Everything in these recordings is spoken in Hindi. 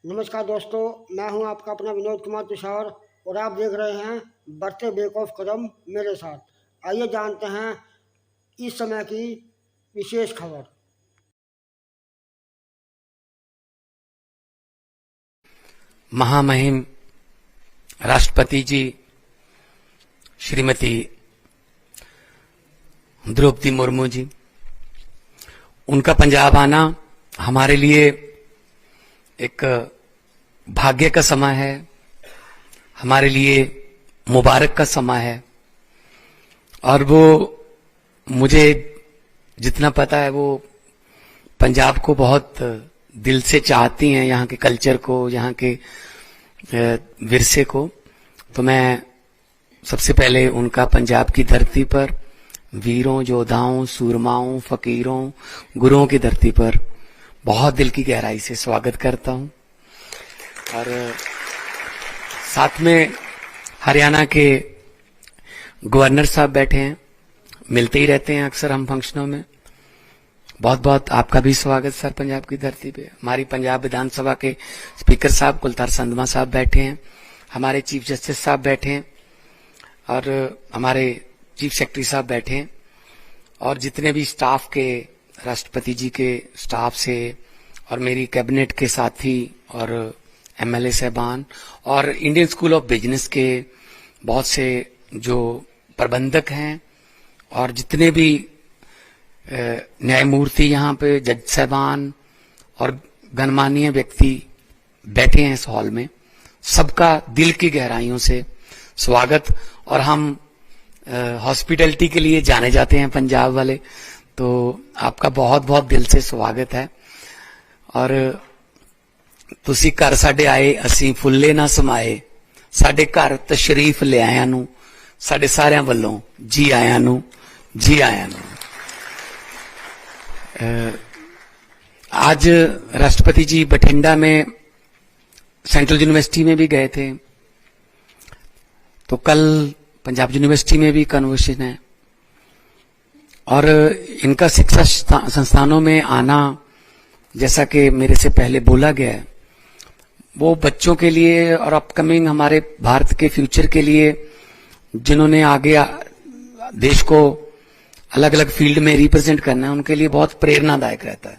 नमस्कार दोस्तों, मैं हूं आपका अपना विनोद कुमार तुषार और आप देख रहे हैं बढ़ते बेक ऑफ कदम मेरे साथ। आइए जानते हैं इस समय की विशेष खबर। महामहिम राष्ट्रपति जी श्रीमती द्रौपदी मुर्मू जी, उनका पंजाब आना हमारे लिए एक भाग्य का समय है, हमारे लिए मुबारक का समय है। और वो मुझे जितना पता है वो पंजाब को बहुत दिल से चाहती हैं, यहाँ के कल्चर को, यहाँ के विरसे को। तो मैं सबसे पहले उनका पंजाब की धरती पर वीरों, योद्धाओं, सूरमाओं, फकीरों, गुरुओं की धरती पर बहुत दिल की गहराई से स्वागत करता हूं। और साथ में हरियाणा के गवर्नर साहब बैठे हैं, मिलते ही रहते हैं अक्सर हम फंक्शनों में। बहुत बहुत आपका भी स्वागत सर पंजाब की धरती पे। हमारी पंजाब विधानसभा के स्पीकर साहब कुलतार संधमा साहब बैठे हैं, हमारे चीफ जस्टिस साहब बैठे हैं और हमारे चीफ सेक्रेटरी साहब बैठे हैं, और जितने भी स्टाफ के, राष्ट्रपति जी के स्टाफ से और मेरी कैबिनेट के साथी और एमएलए साहबान और इंडियन स्कूल ऑफ बिजनेस के बहुत से जो प्रबंधक हैं और जितने भी न्यायमूर्ति यहाँ पे, जज साहबान और गणमान्य व्यक्ति बैठे हैं इस हॉल में, सबका दिल की गहराइयों से स्वागत। और हम हॉस्पिटैलिटी के लिए जाने जाते हैं पंजाब वाले, तो आपका बहुत बहुत दिल से स्वागत है। और तुसी घर साडे आए, असीं फुल्ले ना समाए, साडे घर तशरीफ ले आयां नूं साडे सारियां वल्लों जी आयां नूं, जी आयां नूं। आज राष्ट्रपति जी बठिंडा में सेंट्रल यूनिवर्सिटी में भी गए थे, तो कल पंजाब यूनिवर्सिटी में भी कन्वर्सेशन है। और इनका शिक्षा संस्थानों में आना, जैसा कि मेरे से पहले बोला गया है, वो बच्चों के लिए और अपकमिंग हमारे भारत के फ्यूचर के लिए, जिन्होंने आगे देश को अलग अलग फील्ड में रिप्रेजेंट करना है, उनके लिए बहुत प्रेरणादायक रहता है।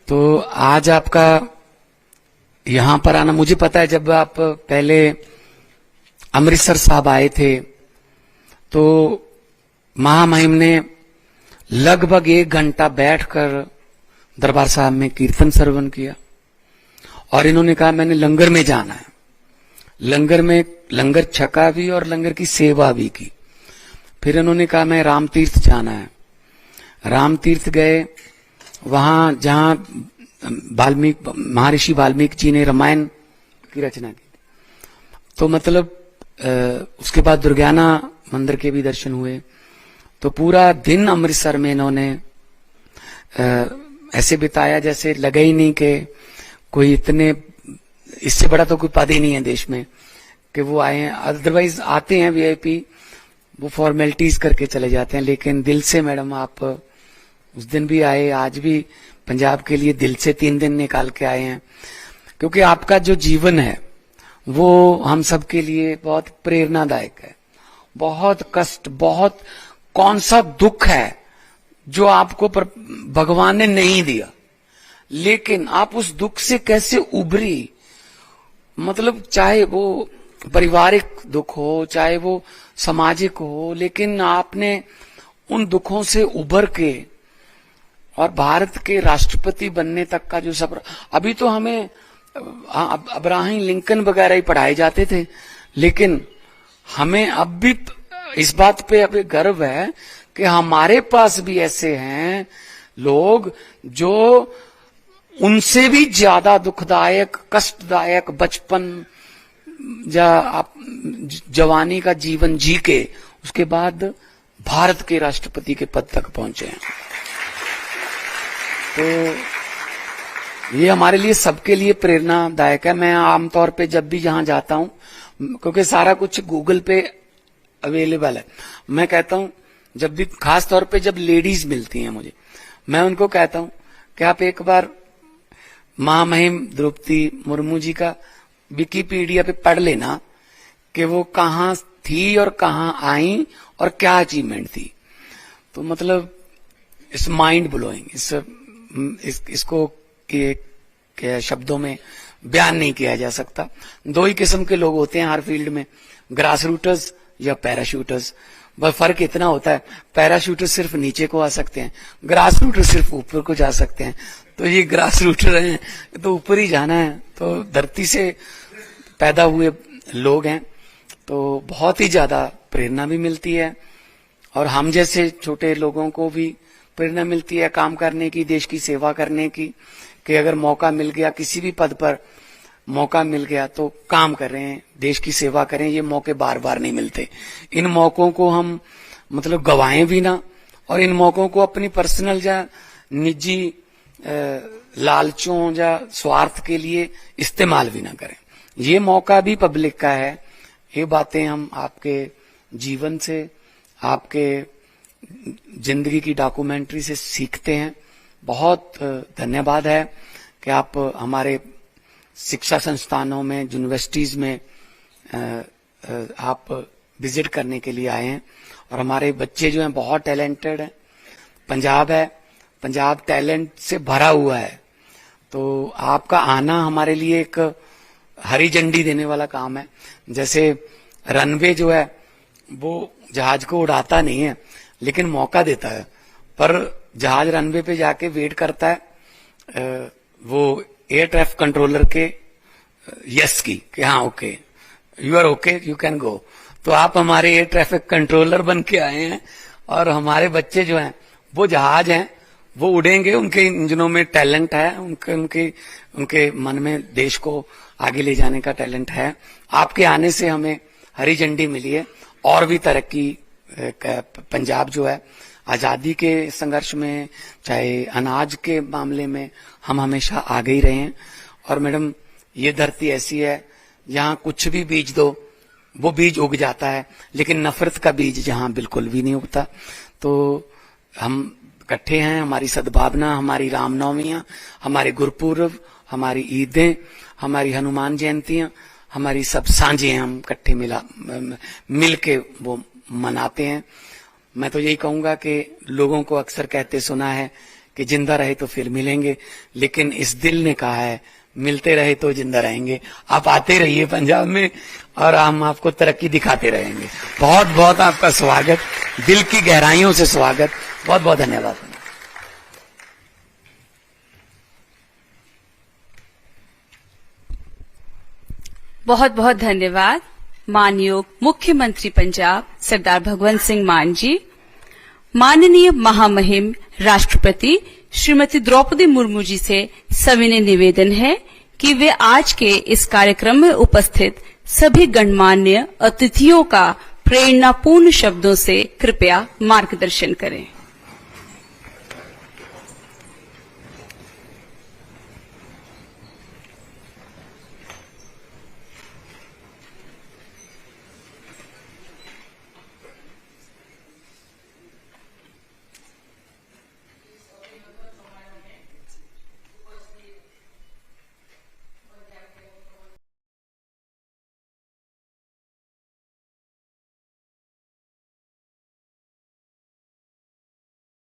तो आज आपका यहां पर आना, मुझे पता है जब आप पहले अमृतसर साहब आए थे तो महामहिम ने लगभग 1 घंटा बैठकर दरबार साहब में कीर्तन श्रवण किया और इन्होंने कहा मैंने लंगर में जाना है। लंगर में लंगर छका भी और लंगर की सेवा भी की। फिर इन्होंने कहा मैं राम तीर्थ जाना है। राम तीर्थ गए, वहां जहां महर्षि वाल्मीकि जी ने रामायण की रचना की। तो मतलब उसके बाद दुर्गाना मंदिर के भी दर्शन हुए। तो पूरा दिन अमृतसर में इन्होंने ऐसे बिताया जैसे लगा ही नहीं कि कोई इतने, इससे बड़ा तो कोई पद ही नहीं है देश में कि वो आए हैं। अदरवाइज आते हैं वीआईपी, वो फॉर्मेलिटीज करके चले जाते हैं, लेकिन दिल से मैडम आप उस दिन भी आए, आज भी पंजाब के लिए दिल से 3 दिन निकाल के आए हैं। क्योंकि आपका जो जीवन है वो हम सब के लिए बहुत प्रेरणादायक है। बहुत कष्ट, बहुत कौन सा दुख है जो आपको भगवान ने नहीं दिया, लेकिन आप उस दुख से कैसे उभरी। मतलब चाहे वो पारिवारिक दुख हो, चाहे वो सामाजिक हो, लेकिन आपने उन दुखों से उभर के और भारत के राष्ट्रपति बनने तक का जो सफर, अभी तो हमें अब्राहम लिंकन वगैरह ही पढ़ाए जाते थे, लेकिन हमें अब भी इस बात पे अभी गर्व है कि हमारे पास भी ऐसे हैं लोग जो उनसे भी ज्यादा दुखदायक, कष्टदायक बचपन या जवानी का जीवन जी के उसके बाद भारत के राष्ट्रपति के पद तक पहुंचे हैं। तो ये हमारे लिए, सबके लिए प्रेरणादायक है। मैं आमतौर पे जब भी जहां जाता हूं, क्योंकि सारा कुछ गूगल पे अवेलेबल है, मैं कहता हूं जब भी, खास तौर पे जब लेडीज मिलती हैं मुझे, मैं उनको कहता हूं कि आप एक बार महामहिम द्रौपदी मुर्मू जी का विकिपीडिया पे पढ़ लेना कि वो कहाँ थी और कहाँ आई और क्या अचीवमेंट थी। तो मतलब इस माइंड ब्लोइंग, इसको के शब्दों में बयान नहीं किया जा सकता। दो ही किस्म के लोग होते हैं हर फील्ड में, ग्रास रूटर्स या पैराशूटर्स। बस फर्क इतना होता है, पैराशूटर सिर्फ नीचे को आ सकते हैं, ग्रास रूटर सिर्फ ऊपर को जा सकते हैं। तो ये ग्रास रूटर हैं, तो ऊपर ही जाना है। तो धरती से पैदा हुए लोग हैं, तो बहुत ही ज्यादा प्रेरणा भी मिलती है और हम जैसे छोटे लोगों को भी प्रेरणा मिलती है काम करने की, देश की सेवा करने की, कि अगर मौका मिल गया, किसी भी पद पर मौका मिल गया तो काम करें, देश की सेवा करें। ये मौके बार बार नहीं मिलते। इन मौकों को हम मतलब गवाएं भी ना, और इन मौकों को अपनी पर्सनल या निजी लालचों या स्वार्थ के लिए इस्तेमाल भी ना करें। ये मौका भी पब्लिक का है। ये बातें हम आपके जीवन से, आपके जिंदगी की डॉक्यूमेंट्री से सीखते हैं। बहुत धन्यवाद है कि आप हमारे शिक्षा संस्थानों में, यूनिवर्सिटीज में आप विजिट करने के लिए आए हैं। और हमारे बच्चे जो हैं बहुत टैलेंटेड हैं। पंजाब है, पंजाब टैलेंट से भरा हुआ है। तो आपका आना हमारे लिए एक हरी झंडी देने वाला काम है। जैसे रनवे जो है वो जहाज को उड़ाता नहीं है, लेकिन मौका देता है। पर जहाज रनवे पे जाके वेट करता है वो एयर ट्रैफिक कंट्रोलर के यस की, कि हाँ okay, you are okay, you can go. तो आप हमारे एयर ट्रैफिक कंट्रोलर बन के आए हैं। और हमारे बच्चे जो हैं वो जहाज हैं, वो उड़ेंगे, उनके इंजनों में टैलेंट है, उनके मन में देश को आगे ले जाने का टैलेंट है। आपके आने से हमें हरी झंडी मिली है। और भी तरक्की पंजाब जो है आजादी के संघर्ष में, चाहे अनाज के मामले में, हम हमेशा आगे ही रहे हैं। और मैडम ये धरती ऐसी है, यहाँ कुछ भी बीज दो वो बीज उग जाता है, लेकिन नफरत का बीज जहाँ बिल्कुल भी नहीं उगता। तो हम इकट्ठे हैं, हमारी सद्भावना, हमारी रामनवमियां, हमारे गुरुपूर्व, हमारी ईदें, हमारी हनुमान जयंतियां, हमारी सब सांझें हम इकट्ठे मिल के वो मनाते हैं। मैं तो यही कहूंगा कि लोगों को अक्सर कहते सुना है कि जिंदा रहे तो फिर मिलेंगे, लेकिन इस दिल ने कहा है मिलते रहे तो जिंदा रहेंगे। आप आते रहिए पंजाब में और हम आपको तरक्की दिखाते रहेंगे। बहुत बहुत आपका स्वागत, दिल की गहराइयों से स्वागत। बहुत बहुत धन्यवाद। बहुत बहुत धन्यवाद माननीय मुख्यमंत्री पंजाब सरदार भगवंत सिंह मान जी। माननीय महामहिम राष्ट्रपति श्रीमती द्रौपदी मुर्मू जी से सविनय निवेदन है कि वे आज के इस कार्यक्रम में उपस्थित सभी गणमान्य अतिथियों का प्रेरणापूर्ण शब्दों से कृपया मार्गदर्शन करें।